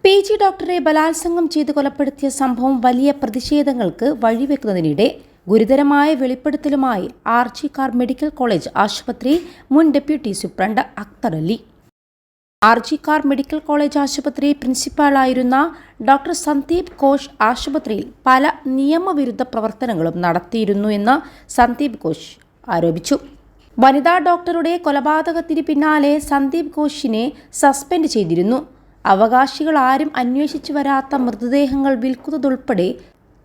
PG ഡോക്ടറെ ബലാത്സംഗം ചെയ്ത് കൊലപ്പെടുത്തിയ സംഭവം വലിയ പ്രതിഷേധങ്ങൾക്ക് വഴിവെക്കുന്നതിനിടെ ഗുരുതരമായ വെളിപ്പെടുത്തലുമായി RG-CAR മെഡിക്കൽ കോളേജ് ആശുപത്രി മുൻ deputy superintendent Akhtar Ali. RG-CAR medical college ആശുപത്രി പ്രിൻസിപ്പാളായിരുന്ന ഡോക്ടർ സന്ദീപ് ഘോഷ് ആശുപത്രിയിൽ പല നിയമവിരുദ്ധ പ്രവർത്തനങ്ങളും നടത്തിയിരുന്നു എന്ന് സന്ദീപ് ഘോഷ് ആരോപിച്ചു. വനിതാ ഡോക്ടറുടെ കൊലപാതകത്തിന് പിന്നാലെ സന്ദീപ് ഘോഷിനെ സസ്പെൻഡ് ചെയ്തിരുന്നു. അവകാശികൾ ആരും അന്വേഷിച്ചു വരാത്ത മൃതദേഹങ്ങൾ വിൽക്കുന്നതുൾപ്പെടെ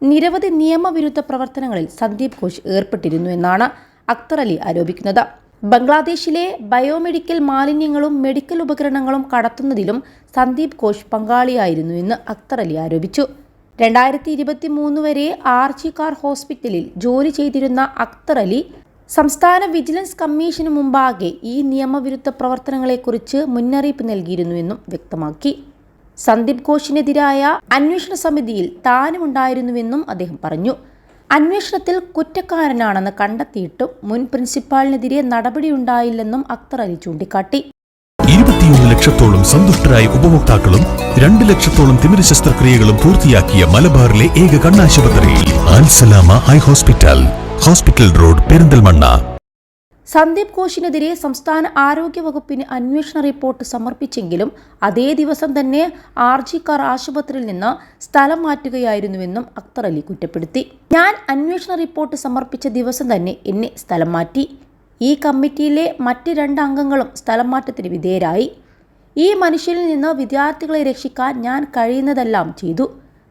നിരവധി നിയമവിരുദ്ധ പ്രവർത്തനങ്ങളിൽ സന്ദീപ് ഘോഷ് ഏർപ്പെട്ടിരുന്നു എന്നാണ് അക്തർ അലി ആരോപിക്കുന്നത്. ബംഗ്ലാദേശിലെ ബയോമെഡിക്കൽ മാലിന്യങ്ങളും മെഡിക്കൽ ഉപകരണങ്ങളും കടത്തുന്നതിലും സന്ദീപ് ഘോഷ് പങ്കാളിയായിരുന്നു എന്ന് അക്തർ അലി ആരോപിച്ചു. 2023 വരെ RG-CAR ഹോസ്പിറ്റലിൽ ജോലി ചെയ്തിരുന്ന അക്തർ അലി സംസ്ഥാന വിജിലൻസ് കമ്മീഷന് മുമ്പാകെ ഈ നിയമവിരുദ്ധ പ്രവർത്തനങ്ങളെക്കുറിച്ച് മുന്നറിയിപ്പ് നൽകിയിരുന്നുവെന്നും വ്യക്തമാക്കി. സന്ദീപ് ഘോഷിനെതിരായ അന്വേഷണ സമിതിയിൽ താനും ഉണ്ടായിരുന്നുവെന്നും അദ്ദേഹം പറഞ്ഞു. അന്വേഷണത്തിൽ കുറ്റക്കാരനാണെന്ന് കണ്ടെത്തിയിട്ടും മുൻ പ്രിൻസിപ്പാളിനെതിരെ നടപടിയുണ്ടായില്ലെന്നും അക്തർ അലി ചൂണ്ടിക്കാട്ടി. 21 ലക്ഷത്തോളം സന്തുഷ്ടരായ ഉപഭോക്താക്കളും 2 ലക്ഷത്തോളം തിമിര ശസ്ത്രക്രിയകളും പൂർത്തിയാക്കിയ മലബാറിലെ ഏക കണ്ണാശുപത്രി Alsalama eye hospital, hospital road, Perinthalmanna. Sandeep ഘോഷിനെതിരെ സംസ്ഥാന ആരോഗ്യ വകുപ്പിന് അന്വേഷണ റിപ്പോർട്ട് സമർപ്പിച്ചെങ്കിലും അതേ ദിവസം തന്നെ RG-CAR ആശുപത്രിയിൽ നിന്ന് സ്ഥലം മാറ്റുകയായിരുന്നുവെന്നും അക്തർ അലി കുറ്റപ്പെടുത്തി. ഞാൻ അന്വേഷണ റിപ്പോർട്ട് സമർപ്പിച്ച ദിവസം തന്നെ എന്നെ സ്ഥലം മാറ്റി. ഈ കമ്മിറ്റിയിലെ മറ്റ് 2 അംഗങ്ങളും സ്ഥലം മാറ്റത്തിന് വിധേയരായി. ഈ മനുഷ്യനിൽ നിന്ന് വിദ്യാർത്ഥികളെ രക്ഷിക്കാൻ ഞാൻ കഴിയുന്നതെല്ലാം ചെയ്തു.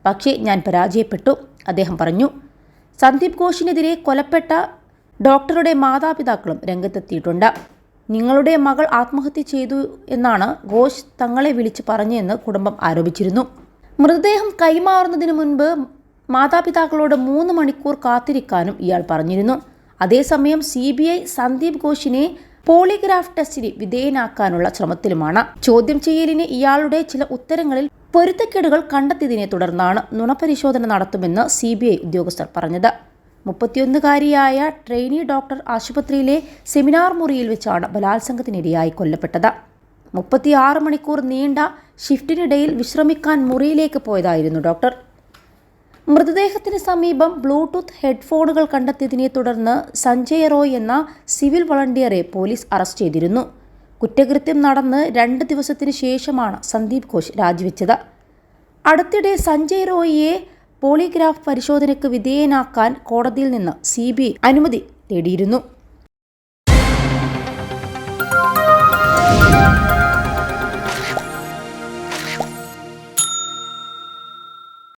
പക്ഷേ ഞാൻ പരാജയപ്പെട്ടു, അദ്ദേഹം പറഞ്ഞു. സന്ദീപ് ഘോഷിനെതിരെ കൊലപ്പെട്ട ഡോക്ടറുടെ മാതാപിതാക്കളും രംഗത്തെത്തിയിട്ടുണ്ട്. നിങ്ങളുടെ മകൾ ആത്മഹത്യ ചെയ്തു എന്നാണ് ഘോഷ് തങ്ങളെ വിളിച്ച് പറഞ്ഞതെന്ന് കുടുംബം ആരോപിച്ചിരുന്നു. മൃതദേഹം കൈമാറുന്നതിന് മുൻപ് മാതാപിതാക്കളോട് 3 മണിക്കൂർ കാത്തിരിക്കാനും ഇയാൾ പറഞ്ഞിരുന്നു. അതേസമയം CBI സന്ദീപ് ഘോഷിനെ പോളിഗ്രാഫ് ടെസ്റ്റിന് വിധേയനാക്കാനുള്ള ശ്രമത്തിലുമാണ്. ചോദ്യം ചെയ്യലിന് ഇയാളുടെ ചില ഉത്തരങ്ങളിൽ പൊരുത്തക്കേടുകൾ കണ്ടെത്തിയതിനെ തുടർന്നാണ് നുണപരിശോധന നടത്തുമെന്ന് CBI ഉദ്യോഗസ്ഥർ പറഞ്ഞത്. 31-കാരിയായ ട്രെയിനി ഡോക്ടർ ആശുപത്രിയിലെ സെമിനാർ മുറിയിൽ വെച്ചാണ് ബലാത്സംഗത്തിനിരയായി കൊല്ലപ്പെട്ടത്. 36 മണിക്കൂർ നീണ്ട ഷിഫ്റ്റിനിടയിൽ വിശ്രമിക്കാൻ മുറിയിലേക്ക് പോയതായിരുന്നു ഡോക്ടർ. മൃതദേഹത്തിന് സമീപം ബ്ലൂടൂത്ത് ഹെഡ്ഫോണുകൾ കണ്ടെത്തിയതിനെ തുടർന്ന് സഞ്ജയ് റോയ് എന്ന സിവിൽ വളണ്ടിയറെ പോലീസ് അറസ്റ്റ് ചെയ്തിരുന്നു. കുറ്റകൃത്യം നടന്ന് 2 ദിവസത്തിന് ശേഷമാണ് സന്ദീപ് ഘോഷ് രാജിവെച്ചത്. അടുത്തിടെ സഞ്ജയ് റോയിയെ പോളിഗ്രാഫ് പരിശോധനയ്ക്ക് വിധേയനാക്കാൻ കോടതിയിൽ നിന്ന് CBI അനുമതി തേടിയിരുന്നു.